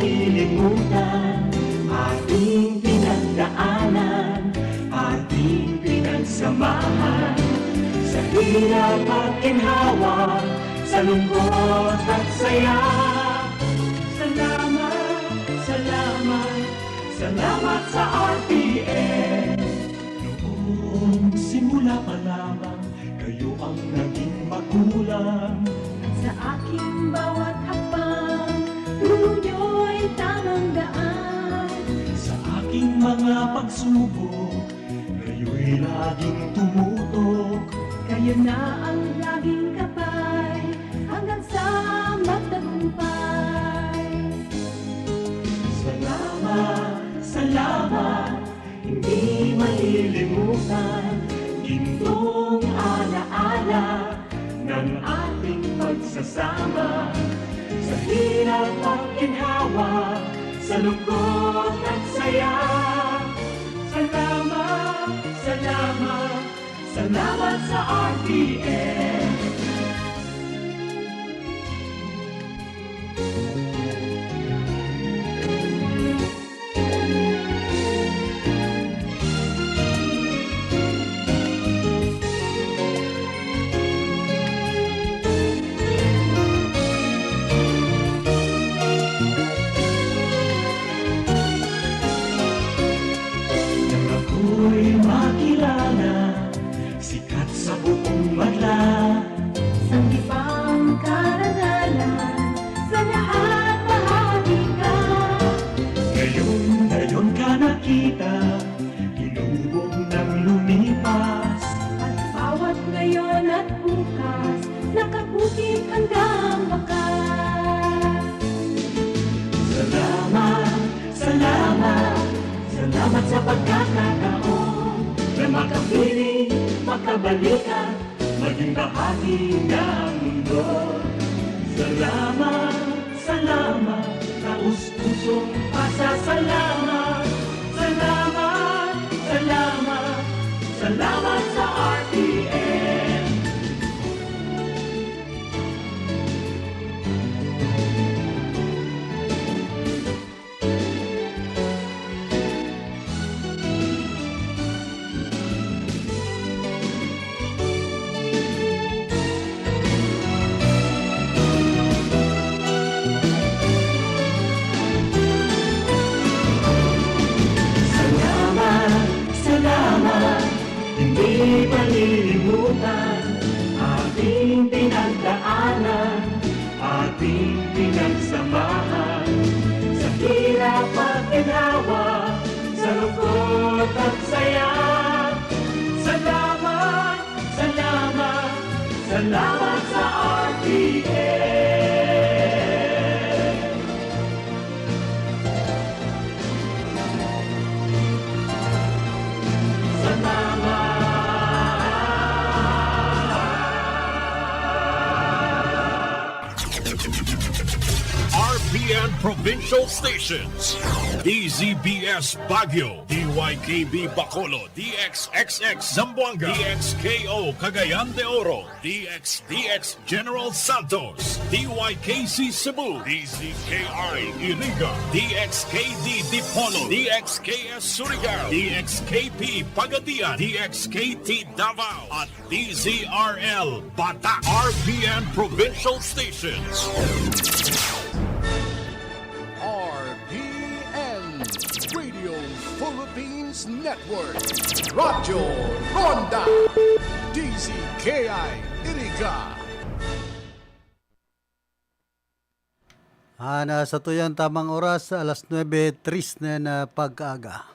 malilimutan. Ating pinagdaanan, ating pinagsamahan, sa hirap at ginhawa, sa lungkot at saya. Salamat, salamat, salamat sa RTN. Noong simula pa lamang, kayo ang naging magulang. Sa aking bawat hakbang, turo nyo'y tamang daan. Sa aking mga pagsubok, kayo'y laging tumutok. Kayo na ang laging kapay, hanggang sa magtagumpay. Salamat, salamat, hindi malilimutan. Gintong alaala ng ating pagsasama. Sa hirap at ginhawa, sa lungkot at saya. Salamat, salamat, salamat sa RTN. Ako'y makilala, sikat sa buong madla. Sanggipang karangalan, sa lahat bahagi ka. Ngayon ka nakita, hinubog ng lumipas. At bawat ngayon at bukas, nakabukit hanggang wakas. Salamat, salamat, salamat sa pagkakataon na makapiling, makabalikan, maging bahagi ng mundo. Salamat, salamat, taus-pusong pasasalamat. Salamat, salamat, salamat sa RTN. Salamat, hindi malilimutan. Ating pinagdaanan, ating pinagsamahan. Sa hirap at ginhawa, sa lungkot at saya. Salamat, salamat, salamat sa RTN. RPN Provincial Stations, DZBS Baguio, DYKB Bacolod, DXXX Zamboanga, DXKO Cagayan de Oro, DXDX General Santos, DYKC Cebu, DZKI Iriga, DXKD Dipolo, DXKS Surigao, DXKP Pagadian, DXKT Davao, at DZRL Bata. RPN Provincial Stations. RPN Radio Philippines Network, Radyo Ronda, DZKI Iriga. Nasa tuyang tamang oras, alas 9:03 na pag-aga.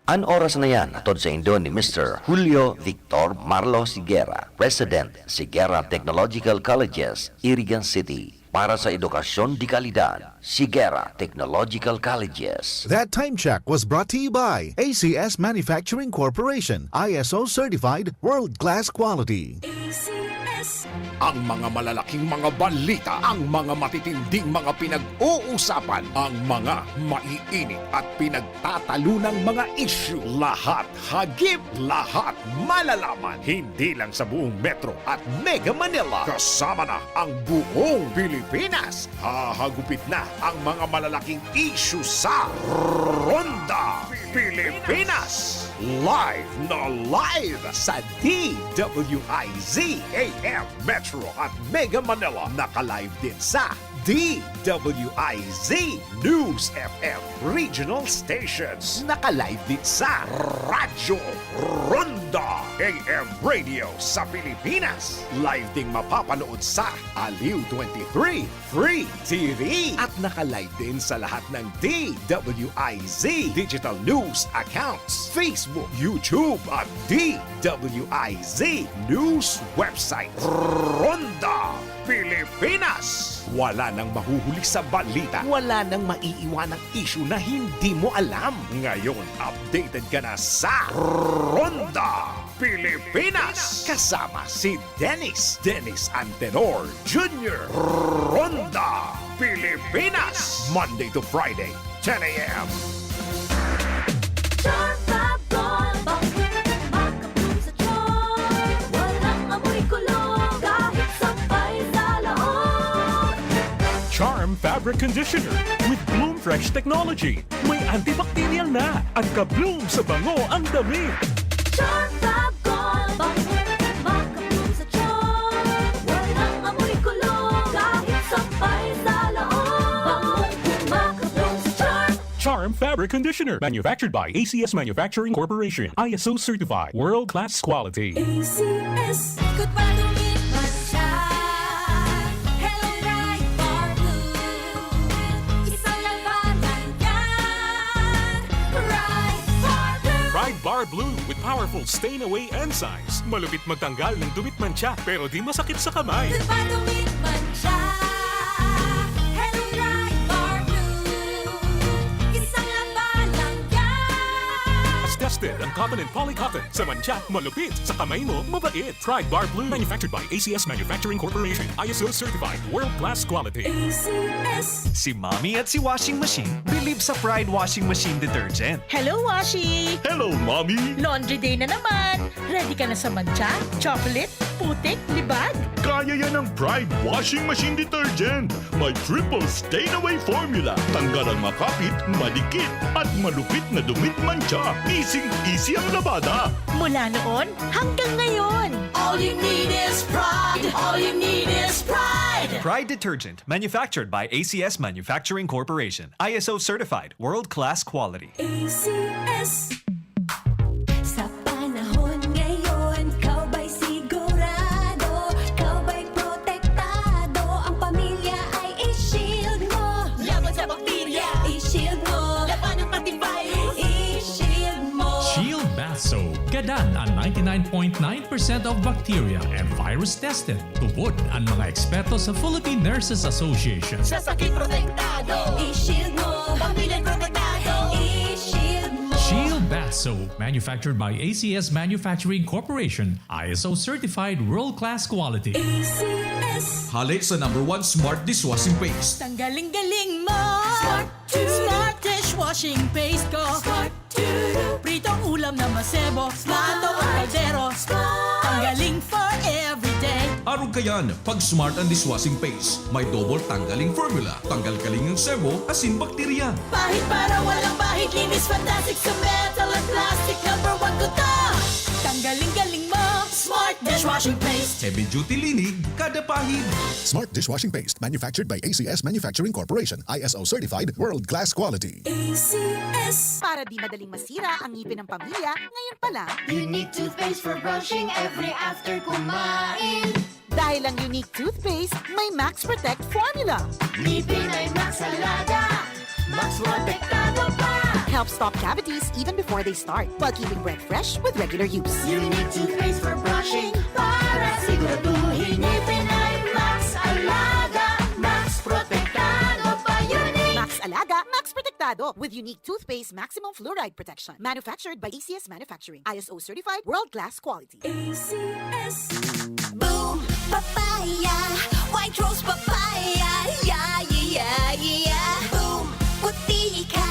An oras na yan, atod sa Indo ni Mr. Julio Victor Marlo Siguera, President, Siguera Technological Colleges, Irigan City. Para sa edukasyon di kalidad, Siguera Technological Colleges. That time check was brought to you by ACS Manufacturing Corporation, ISO certified, world-class quality. ACS Ang mga malalaking mga balita, ang mga matitinding mga pinag-uusapan, ang mga maiinit at pinagtatalunang mga issue. Lahat hagip, lahat malalaman. Hindi lang sa buong Metro at Mega Manila. Kasama na ang buong Pilipinas. Hahagupit na ang mga malalaking issue sa Ronda Pilipinas. Live na live sa DWIZ AM Metro at Mega Manila. Naka-live din sa DWIZ News FM Regional Stations. Naka-live din sa Radyo Ronda AM Radio sa Pilipinas. Live ding mapapanood sa Aliw 23 Free TV. At naka-live din sa lahat ng DWIZ Digital News accounts, Facebook, YouTube at DWIZ News website. Ronda Pilipinas. Wala nang mahuhuli sa balita. Wala nang maiiwanang issue na hindi mo alam. Ngayon, updated ka na sa Ronda Pilipinas. Kasama si Dennis Antenor Jr. Ronda Pilipinas. Monday to Friday, 10 a.m. Charm Fab Gold, makapun sa charm. Walang amoy kulong, kahit sampay sa laon. Charm Fabric Conditioner with Bloom Fresh Technology. May antibacterial na at ka-bloom sa bango ang damit. Charm Fab Gold, makapun sa charm. Walang amoy kulong, kahit sampay sa laon. Makapun sa charm. Charm Fabric Conditioner, manufactured by ACS Manufacturing Corporation. ISO certified, world-class quality. ACS, good pa dumit man siya. Hello, right for blue. Isang labanan yan. Right for blue. Pride Bar Blue with powerful stain-away enzymes. Malupit magtanggal ng dumit mancha pero di masakit sa kamay. Good pa dumit man siya. Hello, right for blue. Isang labanan yan. As tested ang cotton and polycotton. Sa mancha, malupit. Sa kamay mo, mabait. Pride Bar Blue, manufactured by ACS Manufacturing Corporation. ISO certified, world-class quality. ACS. Si Mommy at si Washing Machine believe sa Pride Washing Machine Detergent. Hello, Washi! Hello, Mommy! Laundry day na naman! Ready ka na sa mancha, chocolate, putik, libag? Kaya yan ang Pride Washing Machine Detergent. May triple stain-away formula. Tanggal ang makapit, malikit, at malupit na dumit mancha. Easy ang labada. Mula noon hanggang ngayon. All you need is pride. All you need is pride. Pride Detergent, manufactured by ACS Manufacturing Corporation. ISO certified, world-class quality. ACS. Sa panahon ngayon, kau ba'y sigurado? Kau ba'y protektado? Ang pamilya ay i-shield mo. Laban sa bakterya, i-shield mo. Laban ng antivirus, i-shield mo. Shield Bath Soap. Gadan ang 99.9% of bacteria and virus tested. Tubod ang mga eksperto sa Philippine Nurses Association. Sa sakit protektado, i-shield mo. Pamilya protektado, i-shield mo. Shield Bath Soap, manufactured by ACS Manufacturing Corporation. ISO certified, world-class quality. ACS. Hali sa #1 Smart Dishwashing Paste. Tanggaling-galing mo! Smart to- Smart dishwashing paste ko! Smart to- Pritong ulam na masebo, plato o kaldero. Tanggaling for everyday. Araw kayan, pag Smart ang Dishwashing Paste, may double tanggaling formula. Tanggal kaling ng sebo, asin bakterya. Pahit para walang bahid, linis fantastic sa metal at plastic. #1 ko to! Tanggaling-galing mo! Smart dishwashing paste! Heavy duty linig, kada pahid. Smart Dishwashing Paste, manufactured by ACS Manufacturing Corporation. ISO certified, world-class quality. ACS. Para di madaling masira ang ngipin ng pamilya, ngayon pa lang. Unique toothpaste for brushing every after kumain. Dahil ang unique toothpaste, may Max Protect formula. Ngipin ay Max Alaga. Max protektado pa. Helps stop cavities even before they start, while keeping breath fresh with regular use. Unique toothpaste for brushing para siguraduhin ngipin ay Max Alaga. Max protektado pa. Unique. Max Alaga, Max Protectado with unique toothpaste maximum fluoride protection. Manufactured by ACS Manufacturing. ISO certified, world-class quality. ACS. Boom, papaya, white rose papaya, yeah, yeah, yeah. Boom, puti ka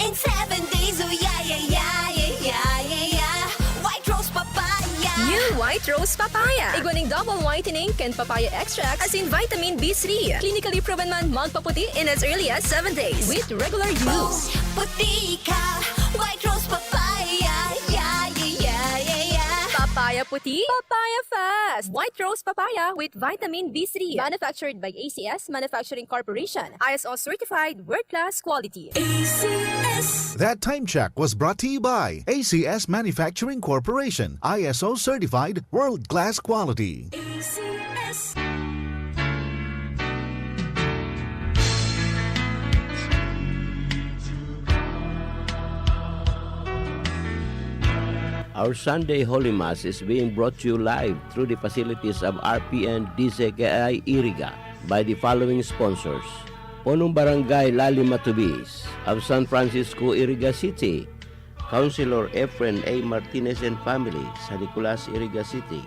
in 7 days, oh yeah, yeah, yeah, yeah, yeah, yeah. White rose papaya. New White Rose Papaya. Iguaning double whitening and papaya extract as in vitamin B3. Clinically proven man magpaputi in as early as 7 days with regular Boom, use. puti ka, white rose papaya, yeah, yeah, yeah, yeah, yeah. Papaya puti, papaya fast. White Rose Papaya with vitamin B3. Manufactured by ACS Manufacturing Corporation. ISO certified world-class quality. ACS. That time check was brought to you by ACS Manufacturing Corporation, ISO certified world-class quality. ACS. Our Sunday Holy Mass is being brought to you live through the facilities of RPN DZKI Iriga by the following sponsors. Punong Barangay Lali Matubis of San Francisco, Iriga City, Councilor Efren A. Martinez and family, San Nicolas, Iriga City,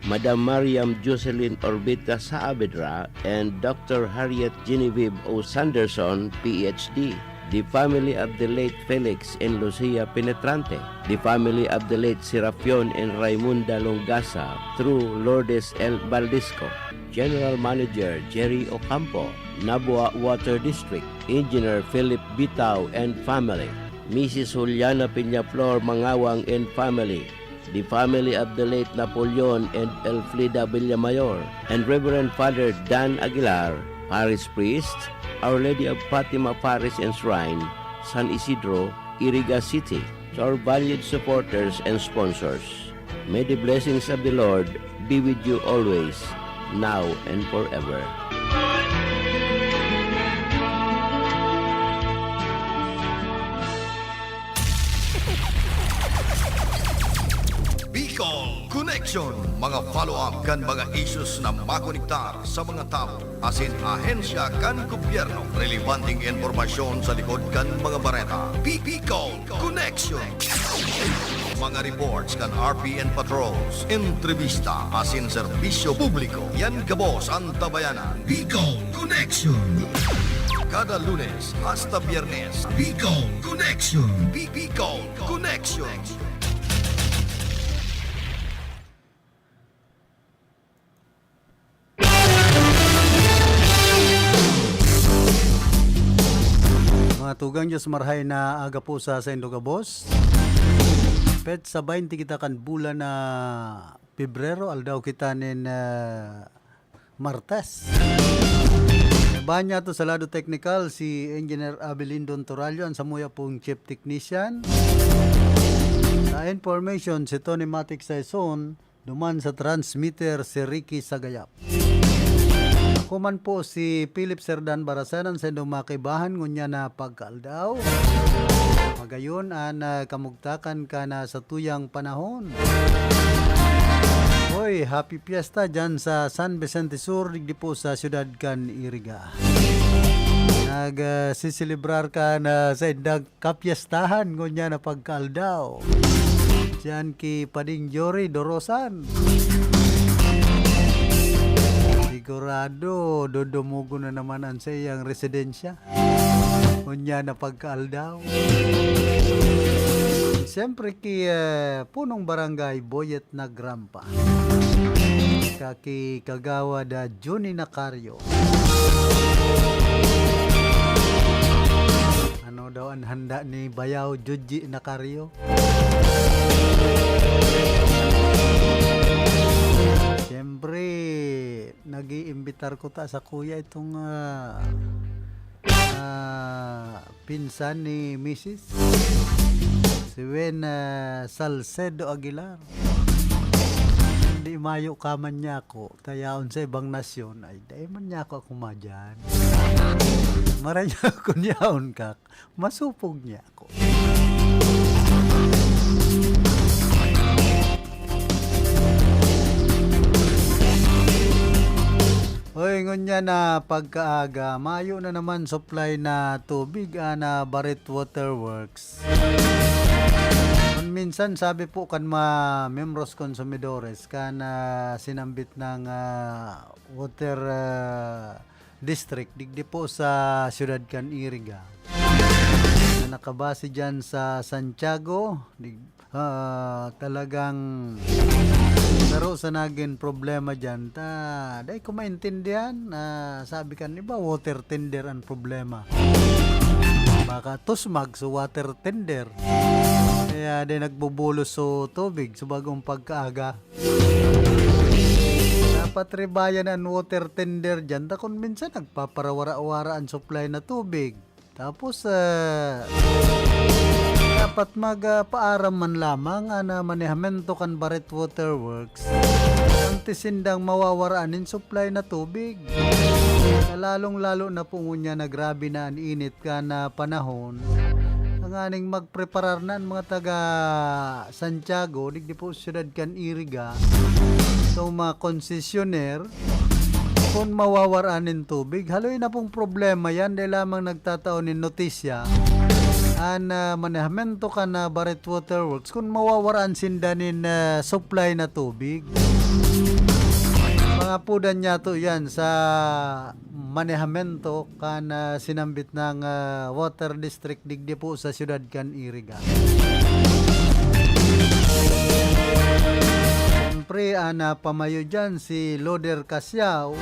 Madam Mariam Jocelyn Orbita Saavedra and Dr. Harriet Genevieve O. Sanderson, PhD, the family of the late Felix and Lucia Penetrante, the family of the late Serapion and Raimunda Longasa through Lourdes L. Baldisco, General Manager Jerry Ocampo, Nabua Water District, Engineer Philip Bitao and family, Mrs. Juliana Peñaflor Mangawang and family, the family of the late Napoleon and Elfrida Villamayor, and Reverend Father Dan Aguilar, Parish Priest, Our Lady of Fatima Parish and Shrine, San Isidro, Iriga City. To our valued supporters and sponsors, may the blessings of the Lord be with you always, now and forever. Bicol Connection, mga follow-up kan mga issues na makonektar sa mga tao, asin ahensya kan gobyerno, relevanting informasyon sa likod kan mga bareta. Bicol Connection. Mga reports kan RPN patrols, entrevista, asin serbisyo publiko. Yan kabos ang tabayanan. Bicol Connection. Kada Lunes hasta Biyernes, Bicol Connection. Bicol Connection. Mga tugang Diyos marhay na aga po sa Indogabos. Pet sa 20 kita kan bulan na Pebrero, aldaw kita nin Martes. Banya to sa lado technical si Engineer Abelindo Torallo, ang samuya pong Chief Technician. Sa information si Tony Matic Saison, duman sa transmitter si Ricky Sagayap. Kuman po si Philip Serdan Barasanan sa makibahan ngunya na pagkaldaw. Magayon an kamugtakan ka na sa tuyang panahon. Hoy, happy fiesta dyan sa San Vicente Sur, digdi po sa siyudad kan Iriga. Nagsisilibrar ka na sa indag kapiestahan ngunya na pagkaldaw. Dyan ki Pading Jory Dorosan. Sigurado, dodumugo na naman ang sayang residensya. Kunya na pagkaaldaw. Siyempre ki punong barangay Boyet na Grampa. Kaki Kagawa da Juni Nakaryo. Ano daw ang handa ni Bayaw Juji Nakaryo? Siyempre, nag-iimbitar ko ta sa kuya itong pinsan ni Mrs. Si Wen Salcedo Aguilar. Hindi mayo kaman niya ako. Tayaon sa ibang nasyon. Ay, dahil man niya ako kumadyan. Maray niya ako niyaon kak. Masupog niya ako. Hoy, ngunya na pagkaaga, mayo na naman supply na tubig na Barret Water Works. minsan sabi po kan mga membros konsumidores kan sinambit ng water district digdi po sa siyudad kan Iriga na nakabase dyan sa Santiago talagang laro sa naging problema dyan dahil ko maintindihan sabi kan iba water tender ang problema baka tusmag sa water tender kaya di nagbubulos so tubig sa bagong pagkaaga dapat ribayan ang water tender dyan kung minsan nagpaparawara-wara ang supply na tubig tapos dapat magpaaram man lamang na manehamento kan Barret Water Works ang tisindang mawawaraanin supply na tubig lalong-lalo na po ngunya na grabe na ang init ka na panahon ang aning magpreparar na ang mga taga Santiago digdi po siyudad kan Iriga so mga konsesyonner kung mawawaraanin tubig haloy na pong problema yan dahil lamang nagtataon ng notisya an manehamento ka na Barret Water Works kung mawawaraan sindanin supply na tubig mga pudan niya to yan sa manehamento kan sinambit ng water district digdi po sa siyudad kan Iriga siyempre pamayo dyan si Loder Casiao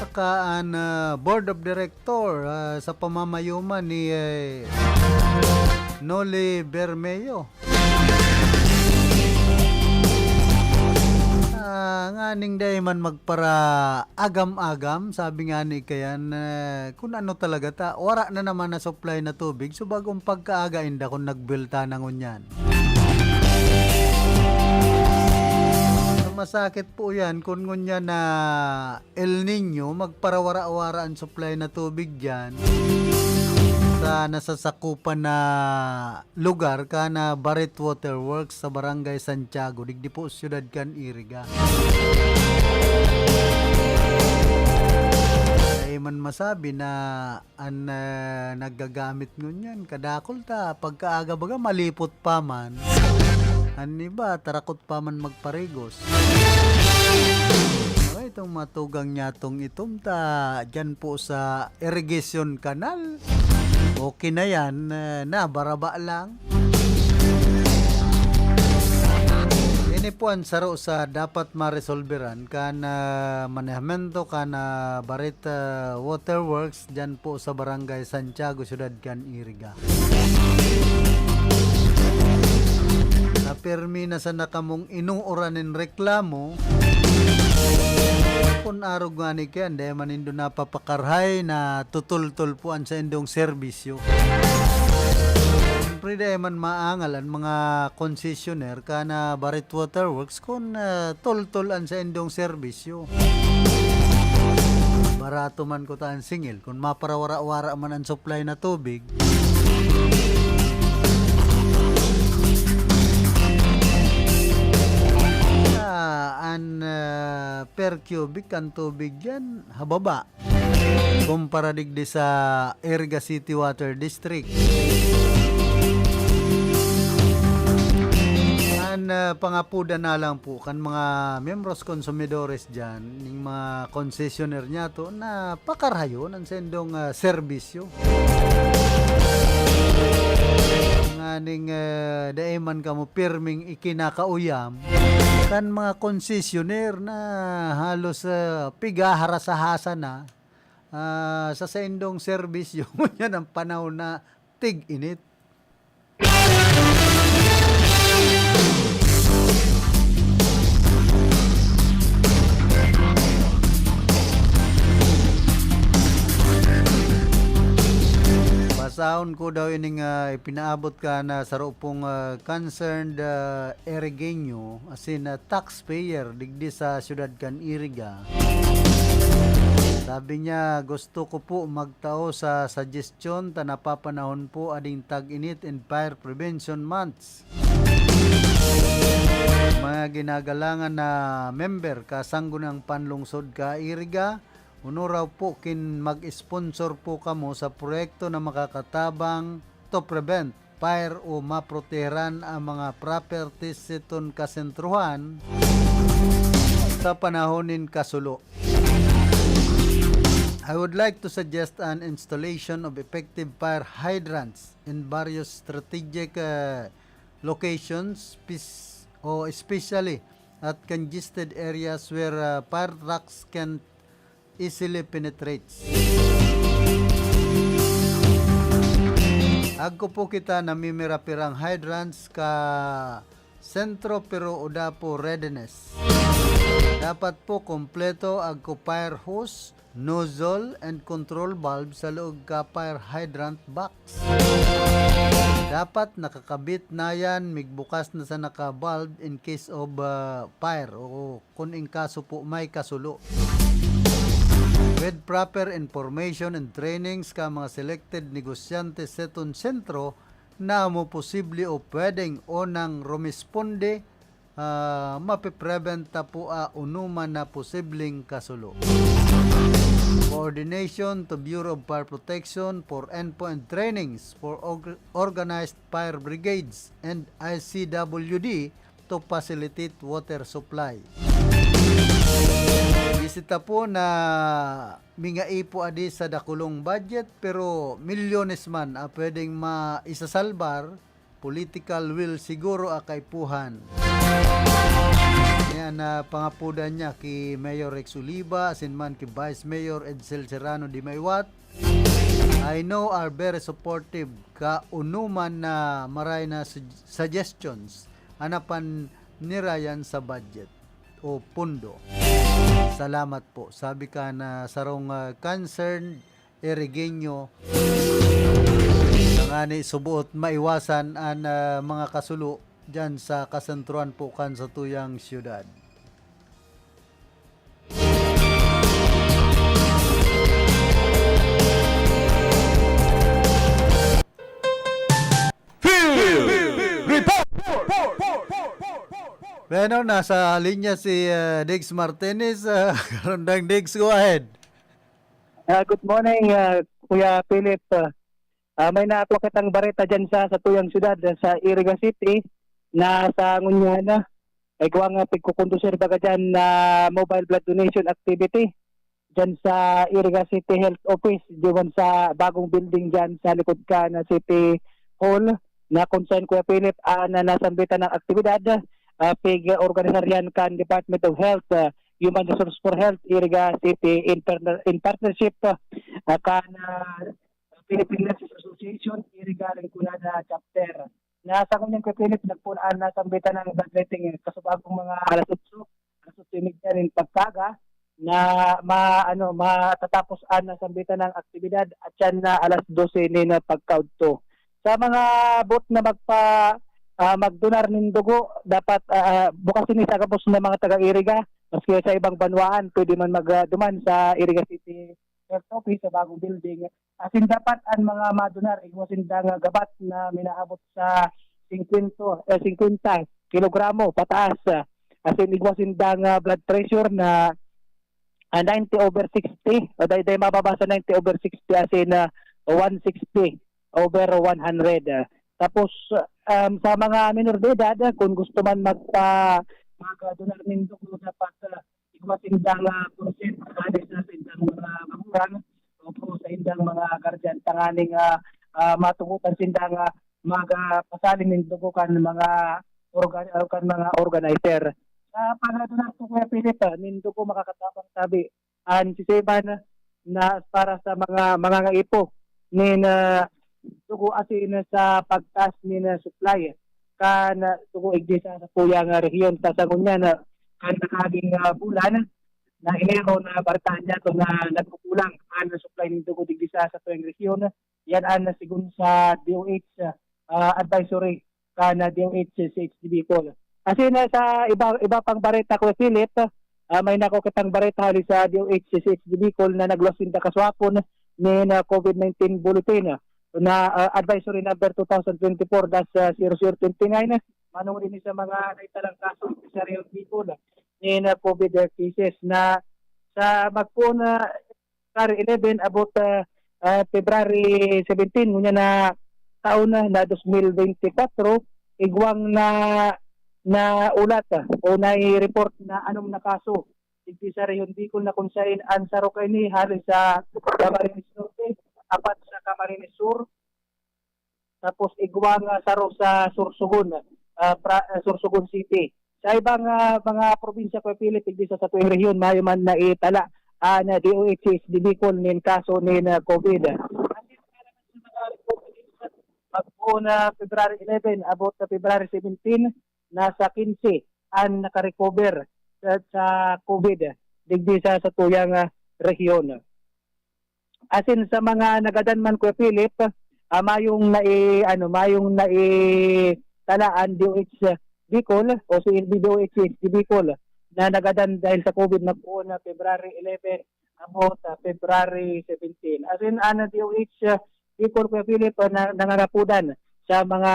saka ang board of director sa pamamayuman ni Noli Bermejo nganing day man magpara agam-agam sabi nga ni kayan kung ano talaga ta wara na naman na supply na tubig so bagong pagkaaga inda kung nagbilta na ngunyan so, masakit po yan kung ngunyan na El Nino magparawara-wara ang supply na tubig dyan sa nasasakupan na lugar ka na Barret Water Works sa Barangay Santiago digdi po siyudad kan Iriga ay man masabi na ang nagagamit ngunyan kadakol ta pagkaaga baga malipot pa man ani ba tarakot pa man magparigos itong matugang nyatong itom ta dyan po sa irrigation canal okay na yan na baraba lang ini po ang saro sa dapat maresolveran kan manehamento kan Barret Water Works dyan po sa Barangay Santiago siyudad kan Iriga napirmi na sa nakamong inuuranin reklamo kung arog nga ni Ken dahil manindo na papakarhay na tutultul po ang sa indong serbisyo siyempre dahil man maangal ang mga concessionaire ka na Barret Water Works kung tultul ang sa indong serbisyo barato man ko taan singil kung maparawara-wara man ang supply na tubig per cubic ang tubig yan hababa kumpara digdi sa Iriga City Water District pangapuda na lang po kan mga membros konsumidores dyan ng mga concessionaire niya to na pakarhayon ang sendong serbisyo nganing daiman kamo pirming ikinakauyam kan mga concessionaire na halos pigaharasahasan na sa sendong serbisyo yan ang panahon na tig-init Basaon ko daw ining ipinaabot ka na sa pong concerned Irigenyo as in taxpayer digdi sa siyudad kan Iriga. Sabi niya gusto ko po magtao sa suggestion ta napapanahon po ading tag-init and fire prevention months. Mga ginagalangan na member kasanggunang panlungsod ka Iriga uno raw po kin mag-sponsor po kamo sa proyekto na makakatabang to prevent fire o maprotehan ang mga properties siton kasentruhan sa panahonin kasulo. I would like to suggest an installation of effective fire hydrants in various strategic locations, especially at congested areas where fire trucks can easily penetrate. Agko po kita namimirapirang hydrants ka sentro pero uda po readiness. Dapat po kompleto agko fire hose, nozzle, and control valve sa loob ka fire hydrant box. Dapat nakakabit na yan, migbukas na sa naka-valve in case of fire o kung in kaso po may kasulo. With proper information and trainings ka mga selected negosyante seton sentro na mo posible o pwedeng onang rumisponde mapipreventa po unuman na posibleng kasulo. Coordination to Bureau of Fire Protection for endpoint trainings for organized fire brigades and ICWD to facilitate water supply. Bisita po na mingai po adi sa dakulong budget pero milyones man pwedeng maisasalbar, political will siguro akaipuhan. Yan pangapudan niya ki Mayor Rex Oliva, asinman ki Vice Mayor Edsel Serrano di Maywat. I know are very supportive ka unuman na maray na suggestions anapan ni Ryan sa budget o pundo. Salamat po. Sabi ka na sarong concerned Erigenyo ngani subuot maiwasan ang mga kasulo dyan sa kasentruan po kan sa tuyang siyudad. Bueno, nasa linya si Diggs Martinez. Rondang Diggs, go ahead. Good morning, Kuya Philip. May naako kitang bareta dyan sa tuyang siyudad, sa Iriga City, na sa Ngunyana. Ay gawa nga pagkukondusir baga dyan na mobile blood donation activity dyan sa Iriga City Health Office, diyan sa bagong building dyan sa likod ka na City Hall, na concern Kuya Philip na nasambitan ng aktibidad. Pig-organisaryan kan Department of Health, Human Resource for Health, Iriga City in partnership kan Philippine Nurses Association, Iriga Rinconada Chapter. Nasa kunyang kay Philip, nagpulaan na sambitan ng bloodletting kasubagong mga alas 8 rin pagkaga na matatapos na sambitan ng aktibidad at yan na alas 12 ni na pagkaudto. Sa mga bot na magdonar ng dugo, dapat bukasin sa kapos ng mga taga-Iriga, maski sa ibang banwaan, pwede man magduman sa Iriga City Health Office sa bagong building. Asin dapat ang mga madonar, igwasin dang gabat na minaabot sa 50 kilogramo pataas. Asin igwasin dang blood pressure na 90/60, o dahil mababa sa 90/60, asin 160/100. Tapos sa mga minor de edad, kung gusto man mag-donar ng dugo, dapat igwasin dang consent sa indang mga magulang o po sa indang mga guardian tanganing matungutan sindang magpasaling ng dugo kan mga organizer. Sa pag-donar po Kuya Philip, ng dugo makakatabang sabi ang siseban na para sa mga ngaipo nin dugo asin sa pagtas ni na supply kan dugo igdisa sa tuyang rehiyon sa Sangunyan kan nakaging bulan na Enero na bartaan niya to na nagkukulang ang supply ng dugo igdisa sa tuyang rehiyon. Yan ang sigun sa DOH advisory kan DOH CHDB Bicol. Asin sa iba pang bareta ko Philip, may nako kitang bareta hali sa DOH CHDB Bicol na naglosin ta kaswapon ni na COVID-19 bulletin na advisory number 2024-0029 manungin ni sa mga naitalang kaso sa Real Bicol ni na COVID cases na sa magpuna 11 about February 17 ngunya na taon na 2024 igwang na ulat o na-report na anong na kaso digdi sa rehiyon Bicol na kung saan ansaro kay ni halos sa Camarines Norte, apat sa Camarines Sur, tapos igwang saro sa Sursugun, Sursugun City. Sa ibang mga probinsya ko Philip, digdi sa tuwing rehiyon mayo man na itala na DOH di Bicol nin kaso nin COVID. Magbuo na February 11 abot sa February 17 nasa 15 ang nakarecover sa COVID digdi sa tuyang rehiyon. Asin sa mga nagadanman ko Philip, mayong talaan DOH Bicol o si DOH di Bicol na nagadan dahil sa COVID magbuo na February 11 abot sa February 17. Asin DOH Bicol ko Philip na nangangapudan sa mga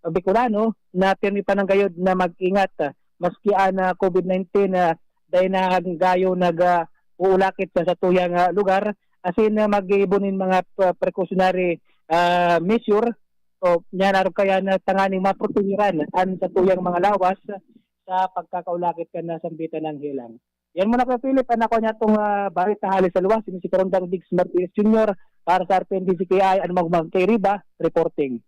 Bicolano na pirmi pananggayod na mag-ingat maski na COVID-19 dahil na gayo uulakit sa tuyang lugar asin mag-iibunin mga precautionary measure o niya naroon kaya na tanganing maprotehiran sa tuyang mga lawas sa pagkakaulakit ka na sambitan ng hilang. Yan muna ko Philip, anak ko niya itong barit na halis sa luwas, si Karondang Diggs Martinez Jr. para sa RPNDCKI at Magmang kay Riba, reporting.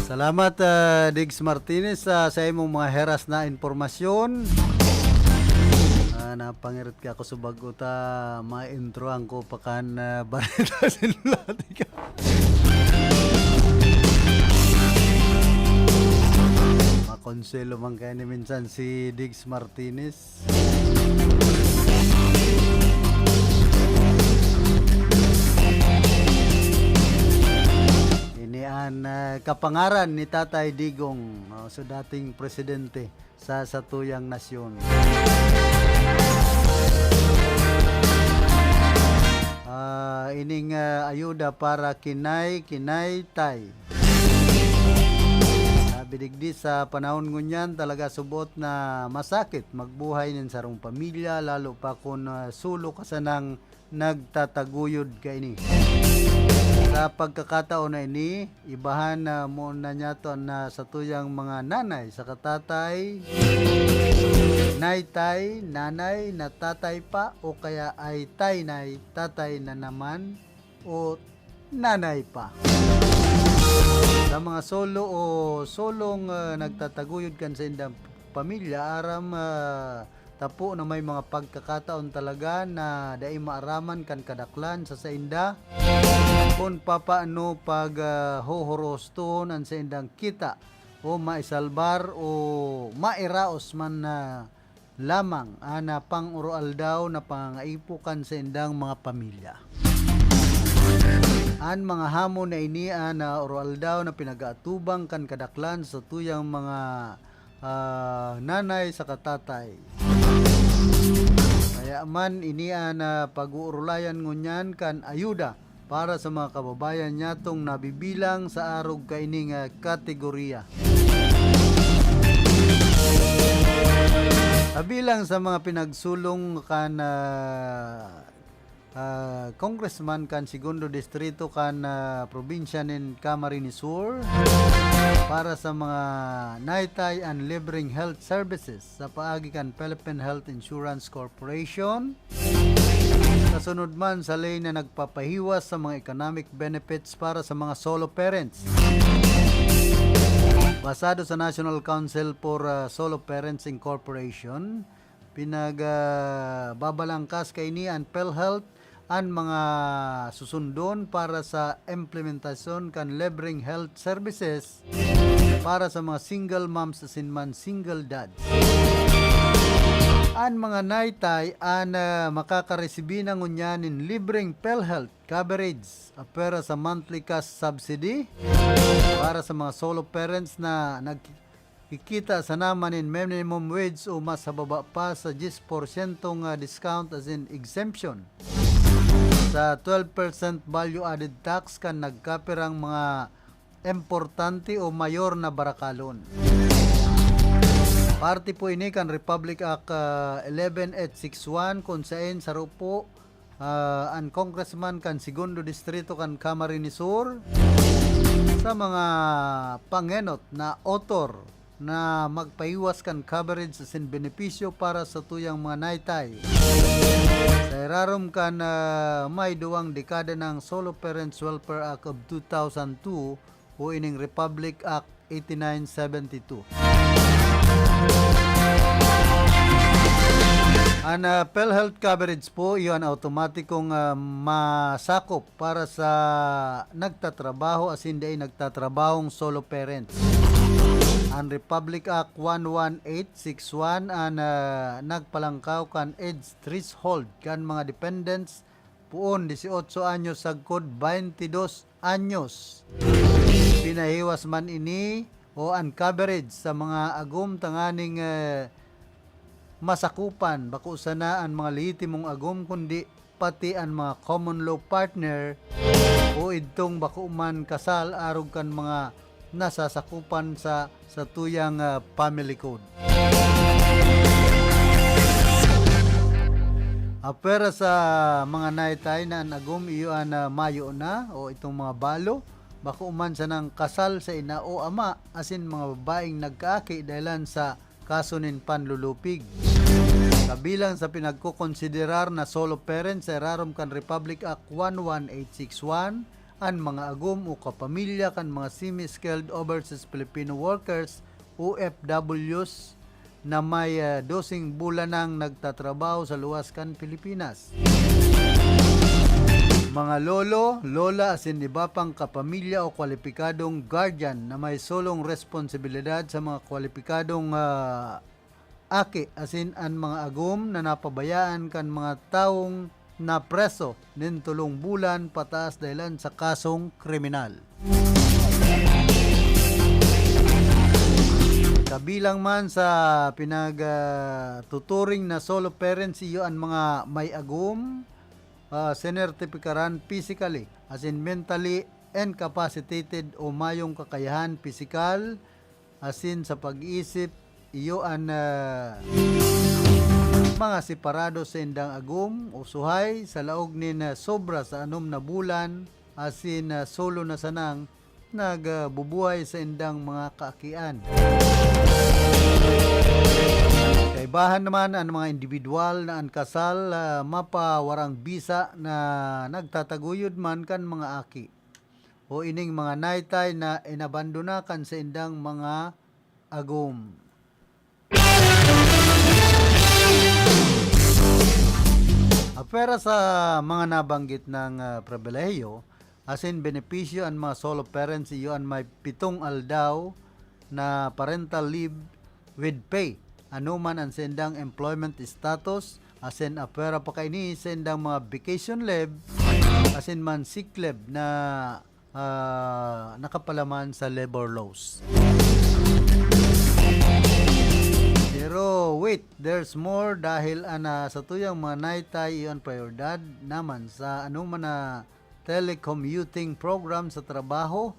Salamat Diggs Martinez sa imong mga heras na impormasyon. Napangirit ka ako sa bago ta ma-introan ko pakan barita sila. Makonselo man kaya ni minsan si Diggs Martinez. Ini ang kapangaran ni Tatay Digong sa dating presidente sa satuyang nasyon. Ining ayuda para kinay tay. Bidigdi sa panahon ngunyan talaga subot na masakit magbuhay nin sarong pamilya lalo pa kung sulo ka sanang nagtataguyod ka ini. Sa pagkakataon na ini, ibahan na muna niya to na sa tuyang mga nanay sa katatay, naytay, nanay na tatay pa o kaya ay taynay, tatay na naman o nanay pa. Sa mga solo o solong nagtataguyod kan sa indang pamilya, aram tapo na may mga pagkakataon talaga na dai maaraman kan kadaklan sa inda kung papaano pag hohoroston ang sa indang kita o maisalbar o mairaos man na lamang ana pang uroal daw na pangaipukan sa indang mga pamilya. An mga hamon na ini na oral daw na pinag-aatubang kan kadaklan sa tuyang mga nanay sa katatay. Kaya man ini na pag-uurulayan ngunyan kan ayuda para sa mga kababayan nyatong nabibilang sa arog kaining kategorya. Kabilang sa mga pinagsulong kan Congressman kan segundo distrito kan probinsya nin Camarines Sur para sa mga naitay and libreng health services sa paagi kan Philippine Health Insurance Corporation. Kasunod man sa lay na nagpapahiwas sa mga economic benefits para sa mga solo parents. Basado sa National Council for Solo Parents Incorporation, pinagbabalangkas kay ni ang PhilHealth ang mga susundon para sa implementasyon kan libreng health services para sa mga single moms asin man single dads. Ang mga naitay ang makakaresibi ng unyanin libreng PhilHealth coverage para sa monthly cash subsidy para sa mga solo parents na nagkikita sa naman in minimum wage o mas baba pa sa 10% discount as in exemption sa 12% value added tax kan nagkapirang mga importante o mayor na barakalon. Party po ini kan Republic Act 11861 kung saan sa rupo ang congressman kan Segundo Distrito kan Camarines Sur sa mga pangenot na author na magpaiwas kan coverage sa benepisyo para sa tuyang mga naitay. Sa irarom kan may duwang dekada ng Solo Parents Welfare Act of 2002 o ining Republic Act 8972. Ang PhilHealth coverage po, iyon automatikong masakop para sa nagtatrabaho as hindi ay nagtatrabahong solo parents. Ang Republic Act 11861 ang nagpalangkaw kan age threshold kan mga dependents puon 18 anyos sagkod 22 anyos. Pinahiwas man ini o ang coverage sa mga agum tanganing masakupan bako sana ang mga lehitimong agum kundi pati ang mga common law partner o idtong bako man kasal arog kan mga nasasakupan sa tuyang family code. Pero sa mga naitay na ang agum iyo ang mayo na o itong mga balo bako man sa nang kasal sa ina o ama asin mga babaeng nagkaaki dahilan sa kaso nin panlulupig. Kabilang sa pinagkukonsiderar na solo parents sa irarom kan Republic Act 11861 ang mga agum o kapamilya kan mga semi-skilled overseas Filipino workers OFWs na may 12 bulan nang nagtatrabaho sa luwas kan Pilipinas. Mga lolo, lola asin iba pang kapamilya o kwalipikadong guardian na may solong responsibilidad sa mga kwalipikadong aki asin ang mga agum na napabayaan kan mga taong na preso nin 3 bulan pataas dahilan sa kasong kriminal. Kabilang man sa pinagtuturing na solo parents iyo ang mga may agum sinertipikaran physically as in mentally incapacitated o mayong kakayahan pisikal asin sa pag-iisip iyo ang mga separado sa indang agum o suhay sa laog nin sobra sa 6 na bulan asin solo na sanang nagbubuhay sa indang mga kaakian. Kaibahan naman ang mga individual na ang kasal mapawarang bisa na nagtataguyod man kan mga aki o ining mga naitay na inabandonakan sa indang mga agum. Pero sa mga nabanggit ng pribilehiyo, asin benepisyo ang mga solo parents iyo ang may 7 aldaw na parental leave with pay. Ano man ang sendang employment status, asin apera pa kaini sendang mga vacation leave, asin man sick leave na nakapalaman sa labor laws. Pero wait, there's more dahil sa tuyang mga naitay iyon prioridad naman sa anuman na telecommuting program sa trabaho.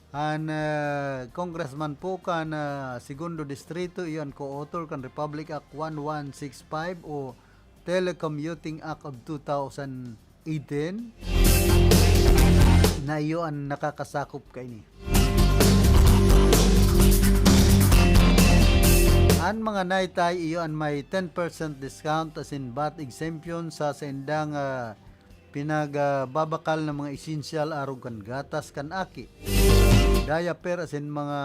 Ang congressman po kan Segundo Distrito iyon co-author kan Republic Act 1165 o Telecommuting Act of 2018 na iyon nakakasakop kaini. Ang mga naitay iyon may 10% discount as in VAT exemption sa sendang pinagbabakal ng mga essential arog kan gatas kan aki. Diaper as in mga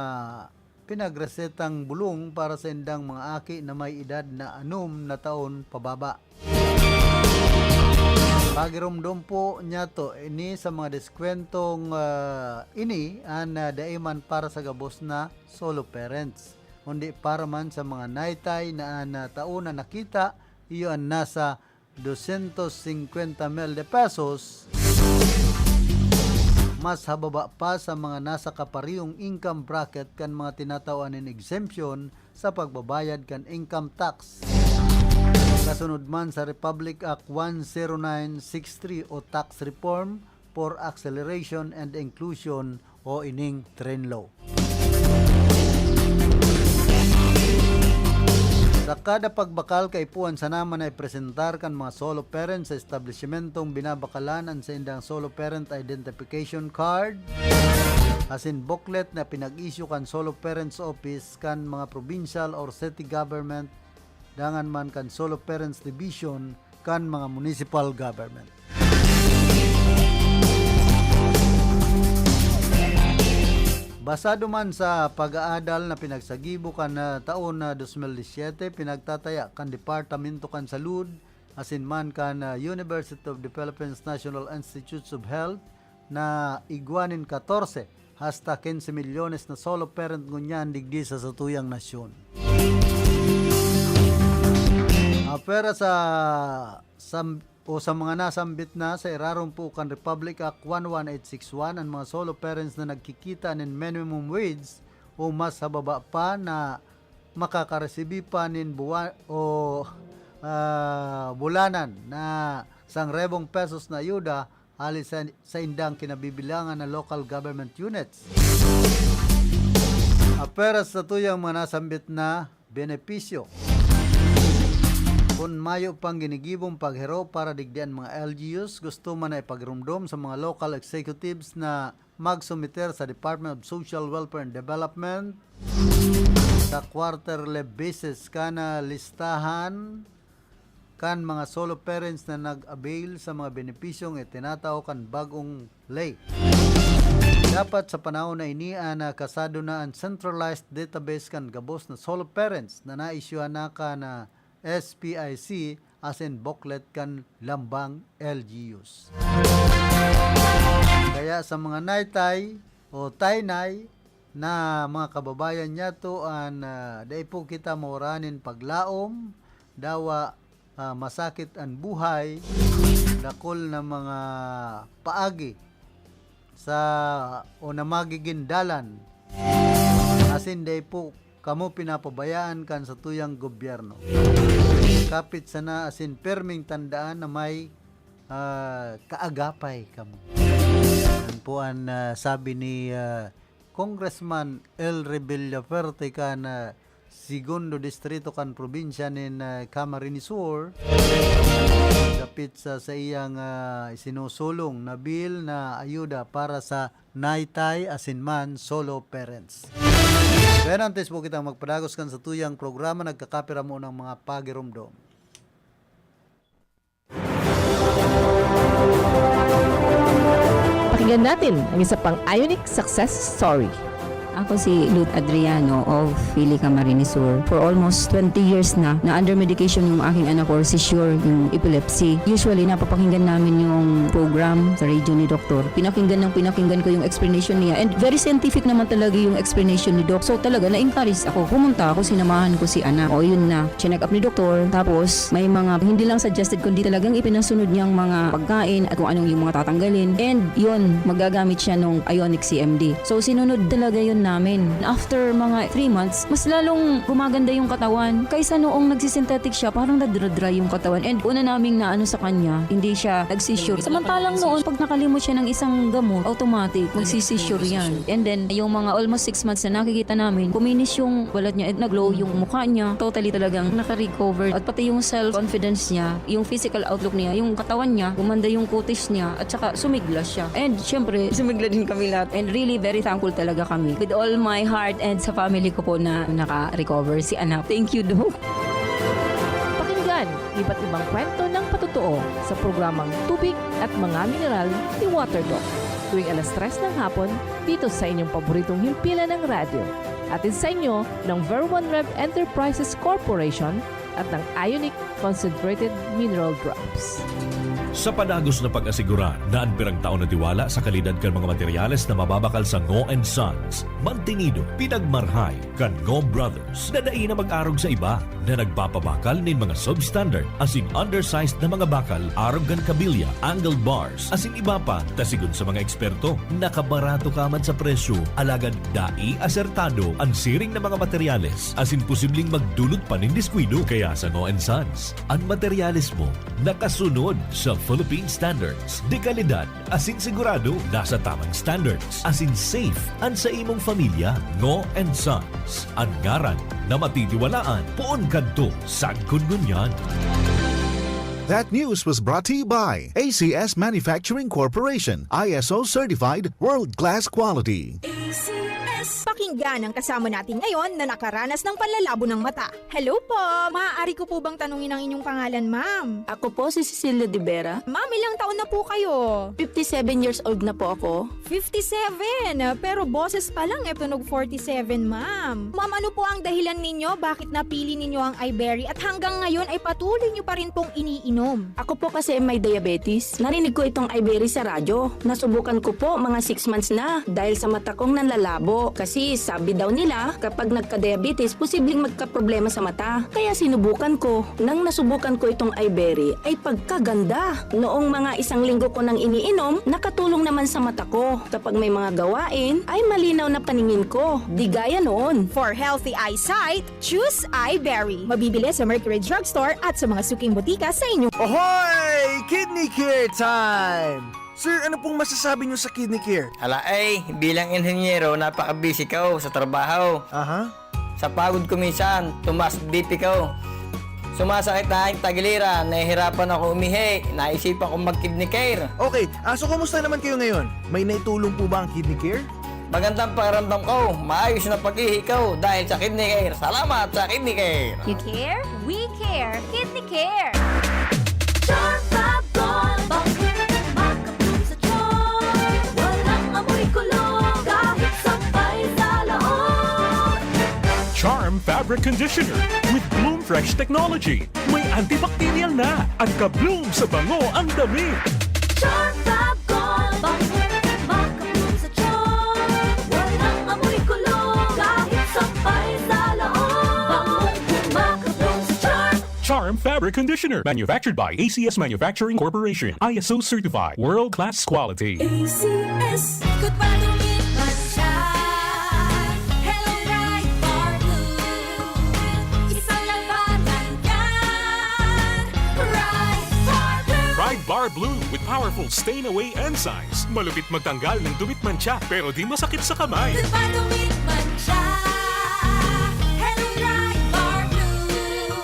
pinagresetang bulong para sa sendang mga aki na may edad na 6 na taon pababa. Pagirumdum po niya to ini sa mga diskwentong ini ang daiman para sa gabos na solo parents. Kundi para man sa mga naitay na taon na nakita, iyo ang nasa 250,000 pesos. Mas hababa pa sa mga nasa kaparihong income bracket kan mga tinatawan ng exemption sa pagbabayad kan income tax. Kasunod man sa Republic Act 10963 o Tax Reform for Acceleration and Inclusion o ining Tren Law. Sa kada pagbakal kaipuan sa naman ay presentar kan mga solo parents sa establishmentong binabakalan sa indang solo parent identification card. Asin booklet na pinag-issue kan solo parents office kan mga provincial or city government, dangan man kan solo parents division kan mga municipal government. Basado man sa pag-aadal na pinagsagibo kan taon na 2017, pinagtataya kan Departamento kan Salud, asin man kan University of the Philippines National Institutes of Health na iguanin 14 hasta 15 milyones na solo parent ngunyan digdi sa satuyang nasyon. Pero sa mga nasambit na sa irarumpukan Republic Act 11861 ang mga solo parents na nagkikita ng minimum wage o mas sa baba pa na makakaresibi pa nin bulanan na 1,000 pesos na ayuda alis sa indang kinabibilangan na local government units. Pero sa tuyang mga nasambit na benepisyo, kung mayo pang ginigibong paghero para digdian mga LGUs, gusto man ay pagrumdom sa mga local executives na magsumiter sa Department of Social Welfare and Development sa quarterly basis kana listahan kan mga solo parents na nag-avail sa mga benepisyong itinatao kan bagong lay. Dapat sa panahon na inian na kasado na ang centralized database kan gabos na solo parents na na-issuean na ka na SPIC as in booklet kan lambang LGUs. Kaya sa mga naitay o taynay na mga kababayan niya to dahil po kita mauranin paglaom, dawa masakit ang buhay, dakol na mga paagi sa o na magigindalan asin dahil po kamo pinapabayaan kan sa tuyang gobyerno. Kapit sana asin perming tandaan na may kaagapay kamo. Yan po ang sabi ni Congressman El Rebilla Ferte kan segundo distrito kan probinsya nin Camarines Sur. Kapit sa iyang isinusulong na bill na ayuda para sa naitay asin man solo parents. Kaya nantes po kitang magpadagos kan sa tuyang programa, nagkakapira mo ng mga pagirumdom. Pakinggan natin ang isa pang Ionic success story. Ako si Lud Adriano of Philly Camarines Sur. For almost 20 years na under medication yung aking anak or seizure, yung epilepsy. Usually, napapakinggan namin yung program sa radio ni Doktor. Pinakinggan ko yung explanation niya. And very scientific naman talaga yung explanation ni Doc. So talaga, na-encourage ako. Pumunta ako, sinamahan ko si anak. O yun na, chinek up ni Doktor. Tapos, may mga hindi lang suggested, kundi talagang ipinasunod niyang mga pagkain at kung anong yung mga tatanggalin. And yun, magagamit siya nung Ionic CMD. So sinunod talaga yun namin. After mga 3 months, mas lalong gumaganda yung katawan. Kaysa noong nagsisynthetic siya, parang nadra-dry yung katawan. And una naming naano sa kanya, hindi siya nagsisure. Samantalang noon, pag nakalimot siya ng isang gamot, automatic, magsisisure yan. And then, yung mga almost 6 months na nakikita namin, kuminis yung balat niya at naglow yung mukha niya. Totally talagang naka-recover. At pati yung self-confidence niya, yung physical outlook niya, yung katawan niya, gumanda yung kutis niya, at saka sumigla siya. And syempre, sumigla din kami lahat. And really, very thankful talaga kami. With all my heart and sa family ko po na naka-recover si anak. Thank you, Doc. Pakinggan iba't ibang kwento ng patotoo sa programang Tubig at Mga Mineral ni Water Doc. Tuwing alas 3 ng hapon, dito sa inyong paboritong himpilan ng radyo. Atid sa inyo ng Ver1 Rev Enterprises Corporation at ng Ionic Concentrated Mineral Drops. Sa padagos na pag-asigura na ang pirang taon na tiwala sa kalidad kan mga materyales na mababakal sa Ngo & Sons, mantinido, pinagmarhay kan Ngo Brothers na dai na mag-arog sa iba na nagpapabakal nin mga substandard as in undersized na mga bakal, arog kan kabilya, angled bars, as in iba pa, tasigon sa mga eksperto, nakabarato kaman sa presyo, alagad dai asertado ang siring na mga materyales as in posibleng magdulot pa nin diskwido. Kaya sa Ngo & Sons, ang materyales mo nakasunod sa Philippine standards. De kalidad, asin sigurado, nasa tamang standards. Asin safe, an sa imong familia. Ngo and Sons. Ang ngaran na matitiwalaan. Poon kadto, sad kungunyan. That news was brought to you by ACS Manufacturing Corporation, ISO certified world-class quality. Pakinggan ang kasama natin ngayon na nakaranas ng panlalabo ng mata. Hello po! Maaari ko po bang tanungin ang inyong pangalan, ma'am? Ako po si Cecilia De Vera. Ma'am, ilang taon na po kayo? 57 years old na po ako. 57? Pero boses pa lang tunog 47, ma'am. Ma'am, ano po ang dahilan ninyo? Bakit napili ninyo ang iBerry at hanggang ngayon ay patuloy nyo pa rin pong iniinom? Ako po kasi may diabetes. Narinig ko itong iBerry sa radyo. Nasubukan ko po mga 6 months na dahil sa mata kong nanlalabo. Kasi sabi daw nila, kapag nagka-diabetes, posibleng magka-problema sa mata. Kaya sinubukan ko. Nang nasubukan ko itong iBerry, ay pagkaganda. Noong mga 1 linggo ko nang iniinom, nakatulong naman sa mata ko. Kapag may mga gawain, ay malinaw na paningin ko. Di gaya noon. For healthy eyesight, choose iBerry. Mabibili sa Mercury Drugstore at sa mga suking butika sa inyong... Ahoy! Kidney Care time! Sir, ano pong masasabi niyo sa Kidney Care? Bilang inhenyero, napaka-busy ko sa trabaho. Sa pagod ko minsan, tumas BP ko. Sumasakit na aking tagiliran, nahihirapan ako umihi, naisipan kong mag-Kidney Care. Okay, so kumusta naman kayo ngayon? May naitulong po ba ang Kidney Care? Magandang pakiramdam ko, maayos na pag-ihi ko dahil sa Kidney Care. Salamat sa Kidney Care. You care? We care. Kidney Care. Charm Gold, bakit makapun sa tiyan? Walang amoy kulong kahit sabay sa loob. Charm Fabric Conditioner with Bloom Fresh Technology. May antibacterial na at ka-bloom sa bango ang dami. Charm Gold, bakit makapun sa tiyan? Walang amoy kulong kahit sabay sa loob. Bangong makapun sa Charm. Charm Fabric Conditioner. Manufactured by ACS Manufacturing Corporation. ISO certified. World-class quality. ACS. Good pa lumit man siya. Hello, right for blue. Isang labanan yan. Right for blue. Pride Bar Blue with powerful stain-away enzymes. Malupit magtanggal ng dumit mancha pero di masakit sa kamay. Good pa lumit man siya. Hello, right for blue.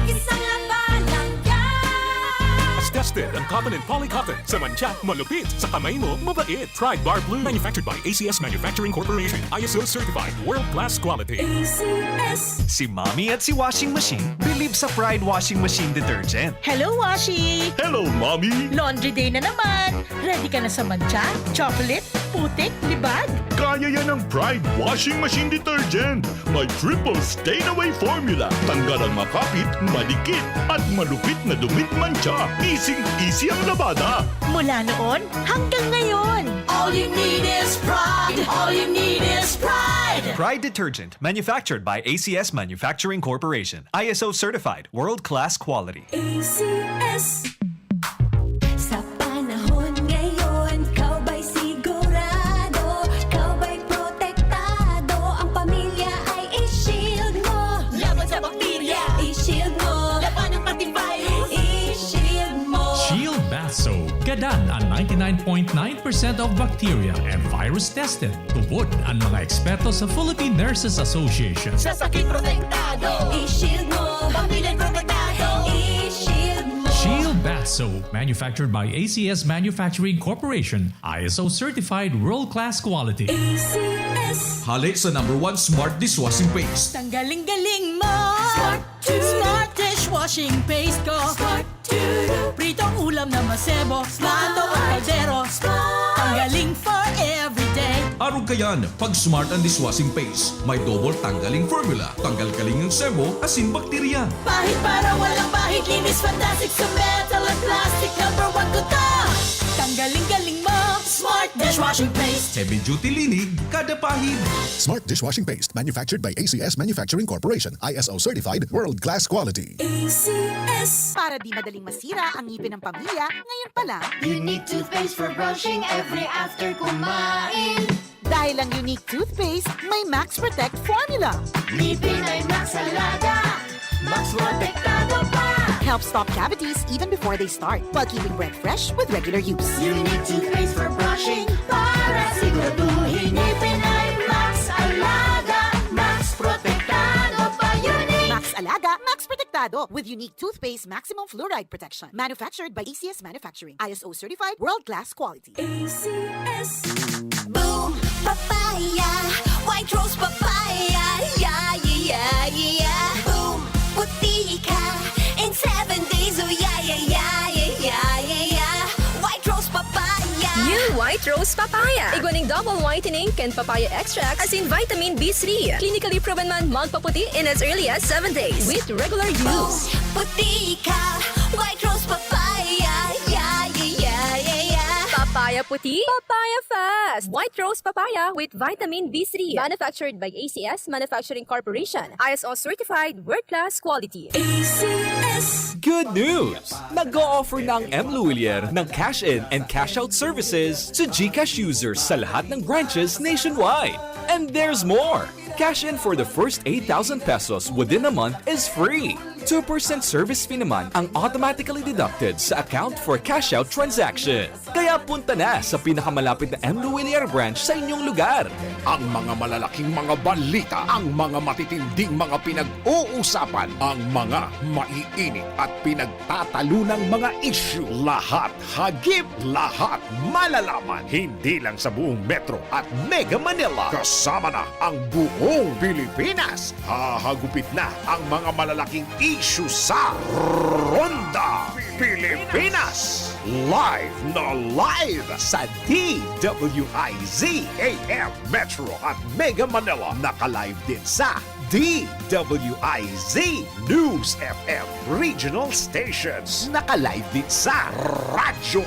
Isang labanan yan. As tested ang cotton and polycotton. Sa mancha, malupit. Sa kamay mo, mabait. Pride Bar Blue. Manufactured by ACS Manufacturing Corporation. ISO certified. World-class quality. ACS. Si Mommy at si Washing Machine believe sa Pride Washing Machine Detergent. Hello, Washi! Hello, Mommy! Laundry day na naman! Ready ka na sa mancha, chocolate, putik, libag? Kaya yan ang Pride Washing Machine Detergent. May triple stain-away formula. Tanggal ang makapit, malikit, at malupit na dumit mancha. Easy ang labada. Mula noon hanggang ngayon. All you need is pride. All you need is pride. Pride Detergent, manufactured by ACS Manufacturing Corporation. ISO certified, world-class quality. ACS. Sa panahon ngayon, kau ba'y sigurado? Kau ba'y protektado? Ang pamilya ay i-shield mo. Laban sa bakterya, i-shield mo. Laban ng pati virus, i-shield mo. Shield Bath Soap. Gadan ang 99.9% of bacteria and virus tested. Tubod ang mga eksperto sa Philippine Nurses Association. Sa sakit protektado, i-shield mo. Pamilyang protektado, i-shield mo. Shield Bath Soap, manufactured by ACS Manufacturing Corporation, ISO certified world-class quality. ACS. Hali sa #1 Smart Dishwashing Paste. Tanggaling-galing mo! Smart dishwashing paste ko! Smart Pritong ulam na masebo, plato o kaldero. Tanggaling for everyday. Arog kayan, pag Smart and Dishwashing Paste, may double tanggaling formula. Tanggal kaling ng sebo, asin bakterya. Pahit para walang pahit, linis fantastic sa metal at plastic. #1 ko to! Tanggaling-galing mo! Smart dishwashing paste. Heavy duty linig, kada pahid. Smart Dishwashing Paste, manufactured by ACS Manufacturing Corporation, ISO certified world-class quality. ACS. Para di madaling masira ang ngipin ng pamilya, ngayon pa lang. Unique toothpaste for brushing every after kumain. Dahil ang unique toothpaste, may Max Protect formula. Ngipin ay Max Alaga. Max protektado pa. helps stop cavities even before they start, while keeping breath fresh with regular use. Unique toothpaste for brushing para siguraduhin ngipin ay Max Alaga, Max Protektado pa Unique. Max Alaga, Max Protectado with unique toothpaste maximum fluoride protection. Manufactured by ACS Manufacturing. ISO certified world-class quality. ACS. Boom, papaya, white rose papaya, yeah, yeah, yeah. Boom, puti ka in 7 days, oh yeah, yeah, yeah, yeah, yeah, yeah. White rose papaya. New White Rose Papaya. Iguaning double whitening and papaya extract as in vitamin B3. Clinically proven man magpaputi in as early as 7 days with regular use. Puti ka, white rose papaya, yeah, yeah, yeah, yeah. Papaya puti, papaya fast. White Rose Papaya with vitamin B3. Manufactured by ACS Manufacturing Corporation. ISO certified world-class quality. ACS. Good news! Nag-o-offer ng M. Luwilier ng cash-in and cash-out services to GCash users sa lahat ng branches nationwide. And there's more! Cash-in for the first 8,000 pesos within a month is free. 2% service fee naman ang automatically deducted sa account for cash-out transaction. Kaya punta na sa pinakamalapit na M. Luwilier branch sa inyong lugar. Ang mga malalaking mga balita, ang mga matitinding mga pinag-uusapan, ang mga maiinit at pinagtatalunang mga issue. Lahat hagip, lahat malalaman. Hindi lang sa buong Metro at Mega Manila. Kasama na ang buong Pilipinas. Hahagupit na ang mga malalaking issue sa Ronda Pilipinas. Live na live sa DWIZ AM Metro at Mega Manila. Naka-live din sa DWIZ News FM Regional Stations. Naka-live din sa Radyo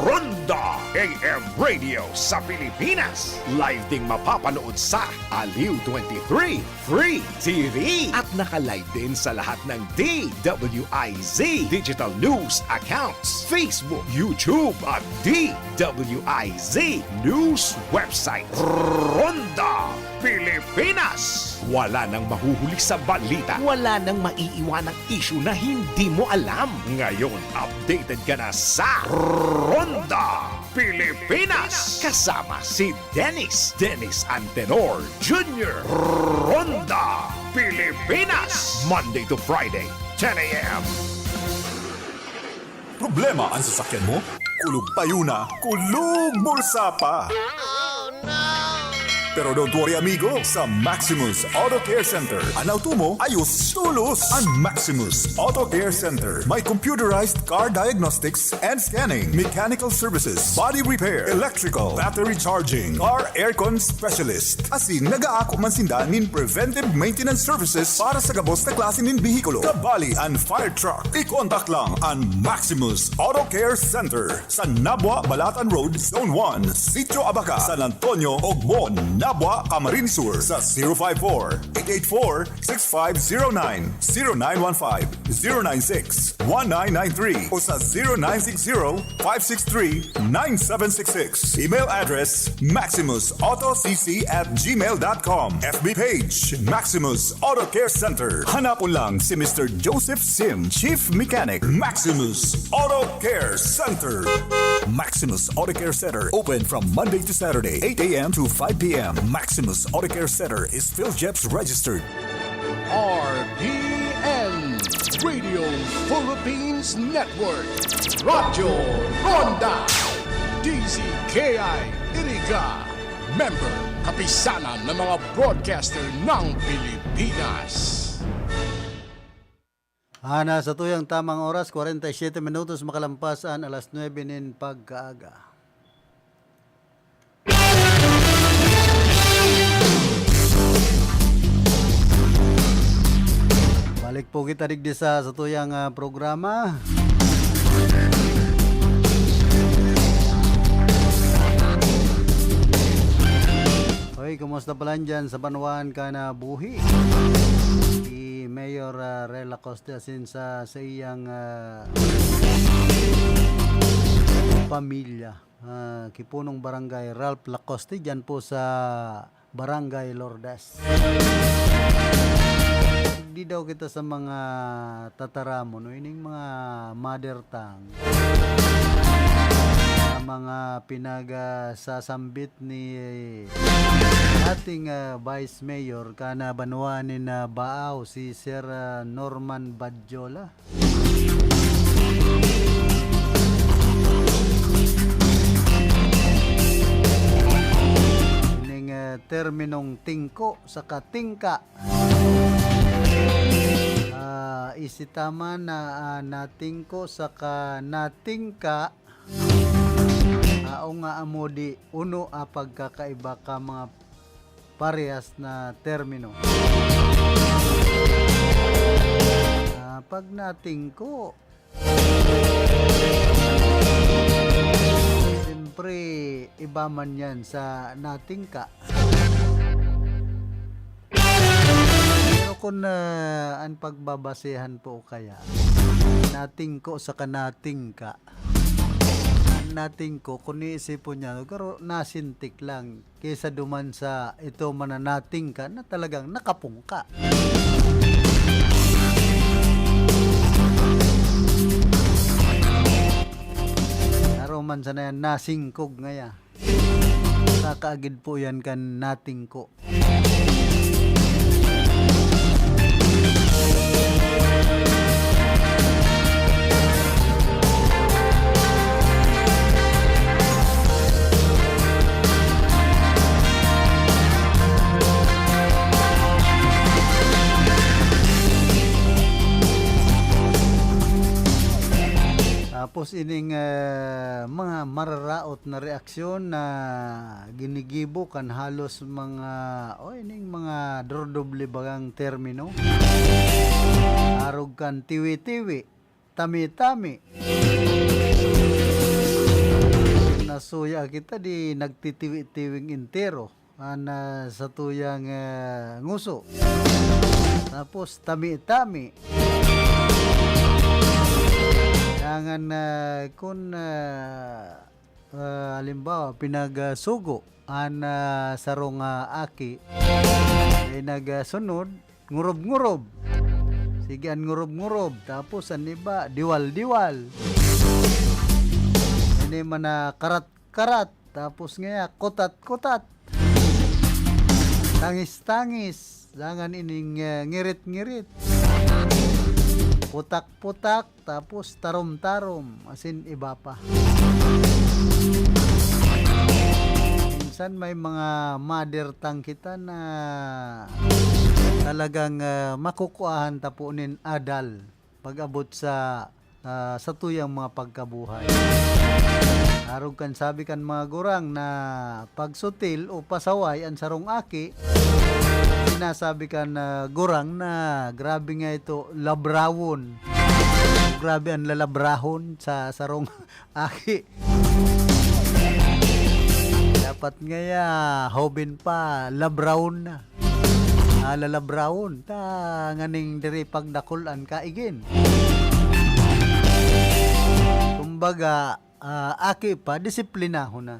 Ronda AM Radio sa Pilipinas. Live ding mapapanood sa Aliw 23 Free TV. At naka-live din sa lahat ng DWIZ Digital News accounts, Facebook, YouTube at DWIZ News website. Ronda Pilipinas. Wala nang mahuhuli sa balita. Wala nang maiiwanang issue na hindi mo alam. Ngayon, updated ka na sa Ronda Pilipinas. Kasama si Dennis Antenor Jr. Ronda Pilipinas. Monday to Friday, 10 a.m. Problema ang sasakyan mo? Kulog tayo na, kulog bulsa pa! Pero don't worry amigo, sa Maximus Auto Care Center, ang auto mo ayos tulos. Ang Maximus Auto Care Center may computerized car diagnostics and scanning, mechanical services, body repair, electrical, battery charging, car aircon specialist. Asin nag-aako man sinda nin preventive maintenance services para sa gabos na klase nin bihikulo, kabali and fire truck. I-contact lang ang Maximus Auto Care Center sa Nabwa Balatan Road, Zone 1, Sitio Abaca, San Antonio, Ogmon, Nabwa, Camarines Sur sa 054-884-6509, 0915-096-1993 o sa 0960-563-9766. Email address maximusautocc@gmail.com. FB page Maximus Auto Care Center. Hanapon lang si Mr. Joseph Sim, Chief Mechanic. Maximus Auto Care Center. Maximus Auto Care Center open from Monday to Saturday, 8 a.m. to 5 p.m. Maximus Auto Care Center is PhilJeps registered. RPN Radio Philippines Network. Radyo Ronda DZKI Iriga. Member kapisanan ng mga broadcaster ng Pilipinas. Nasa tuyang tamang oras, 47 minutos makalampasan alas 9 nin pagkaaga. Balik po kita digdi sa tuyang programa. Hoy, kumusta pala dyan sa Banuan ka na buhi? Si Mayor Rela Costa sin sa iyang pamilya. Kipunong Barangay Ralph Lacoste dyan po sa Barangay Lourdes. di daw kita sa mga tataramo, no, ining mga mother tongue. Mga sasambit ni ating Vice Mayor kana Banuanin na Baaw si Sir Norman Badjola. Ining terminong tingko sa katingka. Isitama na natingko sa natingka. O nga amodi uno pagkakaiba ka mga parehas na termino. Pag natingko, siyempre iba man yan sa natingka. Pero kung ang pagbabasehan po kaya natingko sa kanatingka, natin ko kung iisipon niya pero nasintik lang kaysa duman sa ito mananating ka na talagang nakapungka. Naroman sa na yan nasingkog ngaya. Kakaagid po yan kan nating ko. Tapos ining mga mararaot na reaksyon na ginigibo kan halos mga ining mga dordoble bagang termino. Arog kan tiwi-tiwi, tami-tami. Nasuya kita di nagtitiwi-tiwing intero sa tuyang nguso. Tapos tami-tami. Jangan kung halimbawa pinagsugo sarong aki ay nagsunod ngurob-ngurob. Sige an ngurob-ngurob tapos an iba diwal-diwal. Ini mana karat-karat tapos ngaya kutat-kutat. Tangis-tangis. Jangan ining ngirit-ngirit. Putak-putak, tapos tarom-tarom, asin iba pa. Minsan may mga mother tongue kita na talagang makukuahan tapunin adal pag-abot sa tuyang mga pagkabuhay. Arog kan sabi kan mga gurang na pagsutil o pasaway ang sarong aki, sinasabi kan gurang na grabe nga ito labrawon. Grabe ang lalabrahon sa sarong aki. Dapat ngaya hobin pa labrawon na. Lalabrawon ta nganing diri pagdakulan kaigin. Kumbaga aki pa disiplinahon na.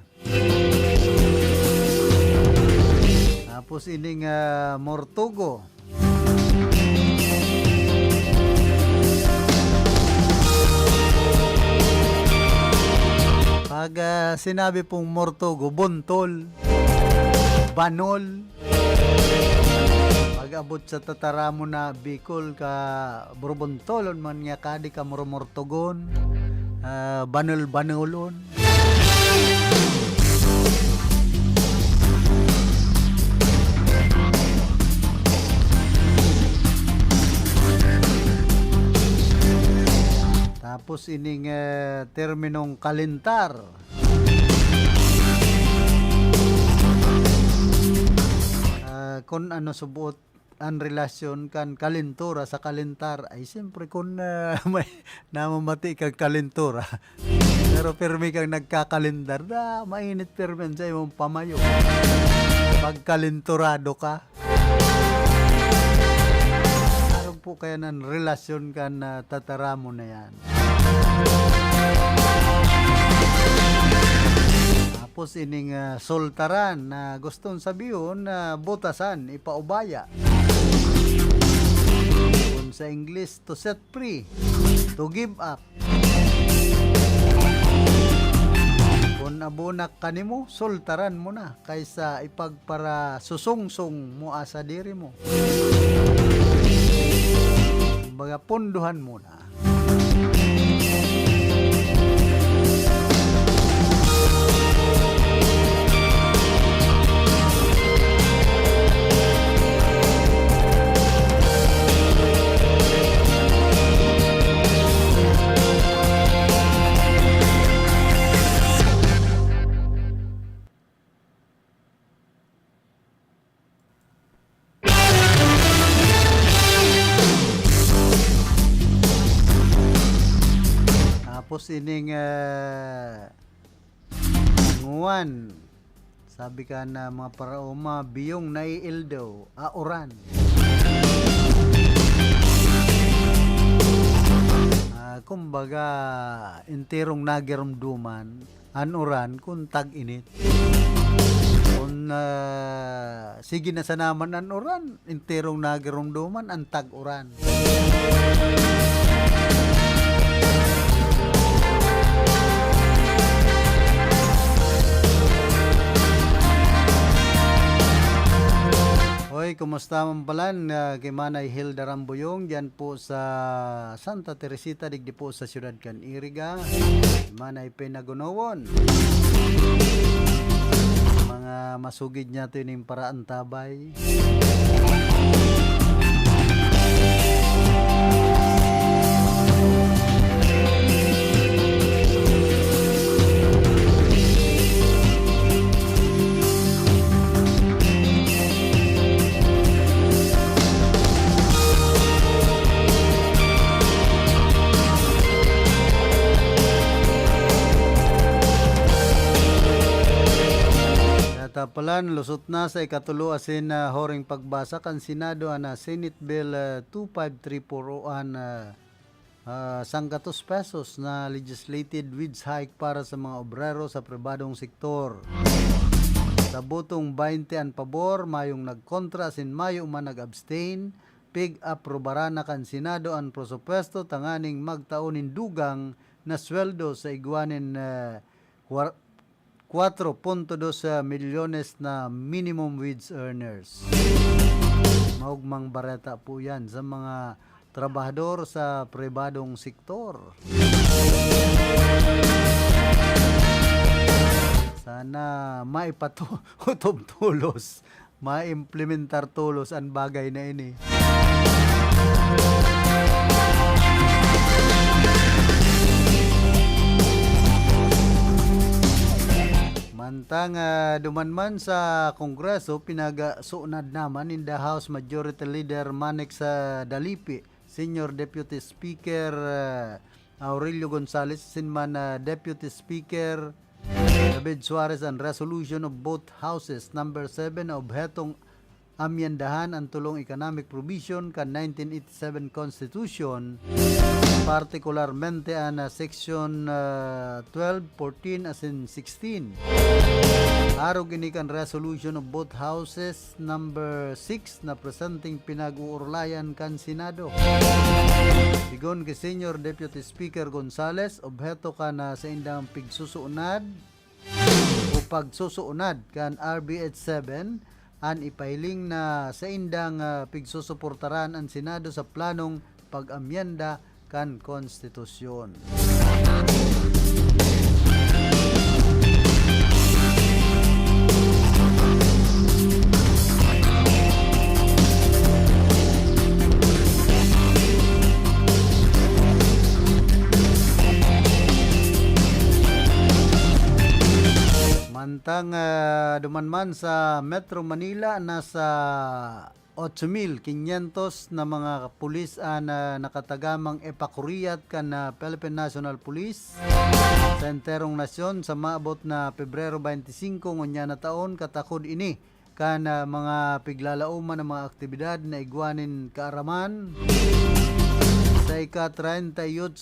Tapos ining mortugo. Pag sinabi pong mortugo, buntol, banol. Pag abot sa tataramo na Bicol ka burbuntolon man nga kadi ka mormortugon, banol-banolon. Tapos ining terminong kalintar. Kung ano subuot ang relasyon kan kalintura sa kalintar ay siyempre kung may namamati kang kalintura pero permi kang nagkakalindar na mainit permi sa imong pamayo pag kalinturado ka. Ano po kaya ng relasyon kan tataramo na yan. Tapos ining soltaran na gustong sabihin na butasan, ipaubaya. sa English, to set free, to give up. Kung abunak kanimo, sultaran mo na kaysa ipagpara susungsong mo asa diri mo. Kumbaga, punduhan mo na. Tapos ining nguwan, sabi ka na mga paraoma, biyong naiildaw, auran. Kumbaga, enterong nagiramduman, anuran kung tag-init. Kung sige na sa naman anuran, enterong nagiramduman, ang tag-uran. Hoy, kumusta man palan? Kay Manay Hilda Rambuyong, dyan po sa Santa Teresita, digdi po sa Siyudad Caniriga. Manay Penagunawon. Mga masugid niya ito yung paraan tabay. Tapalan, lusot na sa ikatulo asin horing pagbasa kan Senado na Senate Bill 2534 sangkatos pesos na legislated wage hike para sa mga obrero sa pribadong sektor. Sa botong 20 an pabor, mayong nagkontra asin mayo man nag-abstain, pig aprobara na kan Senado ang presupuesto tanganing magtaunin dugang na sweldo sa igwanin 4.2 milyones na minimum wage earners. Maugmang bareta po yan sa mga trabahador sa pribadong sektor. Sana maipatutob tulos, maimplementar tulos ang bagay na ini. Mantang dumanman sa Kongreso, pinagsuunad naman in the House Majority Leader Manex Dalipi, Senior Deputy Speaker Aurelio Gonzales, sinman Deputy Speaker David Suarez, ang resolution of both houses number 7 na obhetong amyendahan ang tulong economic provision kan 1987 Constitution, partikularmente ang section 12, 14 as in 16. Arog ini kan resolution of both houses number 6 na presenting pinag-uurlayan kan Senado. Sigon kay Senior Deputy Speaker Gonzales, obheto ka na sa indang pigsusuunad o pagsusuunad kan RBH 7 an ipailing na sa indang pigsusuportaran ang Senado sa planong pag-amyenda kan konstitusyon. Mantang dumanman sa Metro Manila, nasa 8,500 na mga pulis na nakatagamang epakuriyat kan Philippine National Police sa enterong nasyon sa maabot na Pebrero 25 ngunya na taon. Katakod ini kan mga piglalauman ng mga aktibidad na igwanin kaaraman sa ika-38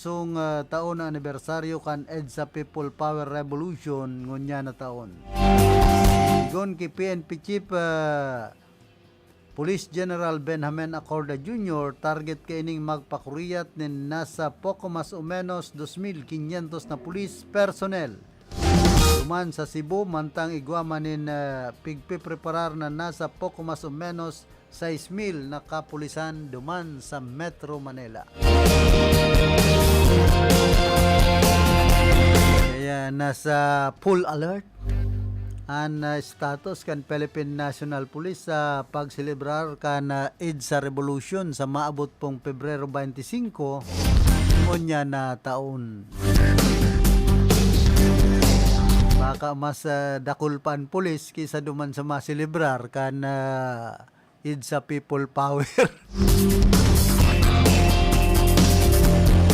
taon na anibersaryo kan EDSA People Power Revolution ngunya na taon. Igon ki PNP Chief Police General Benjamin Acorda Jr. target kaining magpakuriyat nin nasa poko mas o menos 2,500 na police personnel. Duman sa Cebu, mantang igwaman nin pigpipreparar na nasa poko mas o menos 6,000 na kapulisan duman sa Metro Manila. Kaya nasa full alert ang status kan Philippine National Police sa pagselebrar kan EDSA Revolution sa maabot pong Pebrero 25 unya na taon. Baka mas dakulpan pulis kaysa duman sa maselebrar kan EDSA People Power.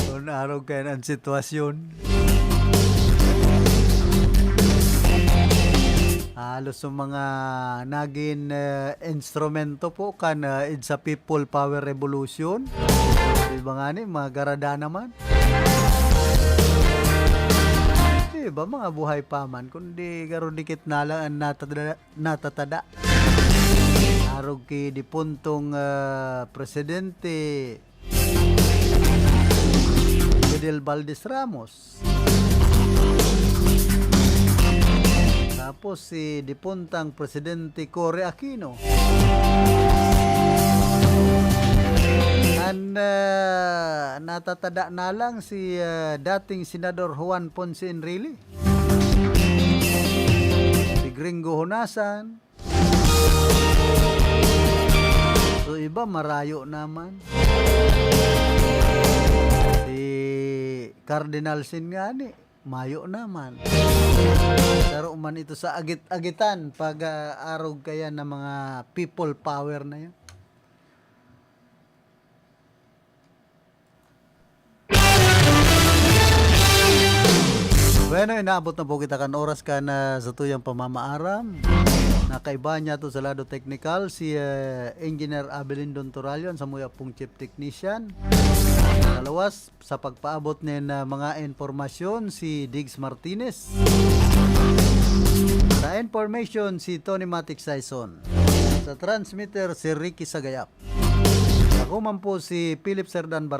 Kung araw kayo ang sitwasyon. Halos yung mga naging instrumento po kan EDSA People Power Revolution. Diba nga ni, mga garada naman. Diba mga buhay paman, kundi garo dikit na lang ang natatada. Arog ki di puntong Presidente Fidel Valdez Ramos. Tapos si dipuntang Presidente Cory Aquino. And natatada na lang si dating Senador Juan Ponce Enrile. Si Gringo Honasan. So iba marayo naman. Si Cardinal Singani. Mayo naman. Pero man ito sa agit-agitan pag arog kaya ng mga people power na yun. Bueno, inaabot na po kita kan oras ka na sa tuyang pamamaaram. Nakaiba niya to sa lado technical si Engineer Abelindon Toralio sa muya pong Chief Technician. Kalawas sa pagpaabot nin mga informasyon si Diggs Martinez. Sa information si Tony Matic Saison. Sa transmitter si Ricky Sagayap. Ako man po si Philip Serdan Barasal.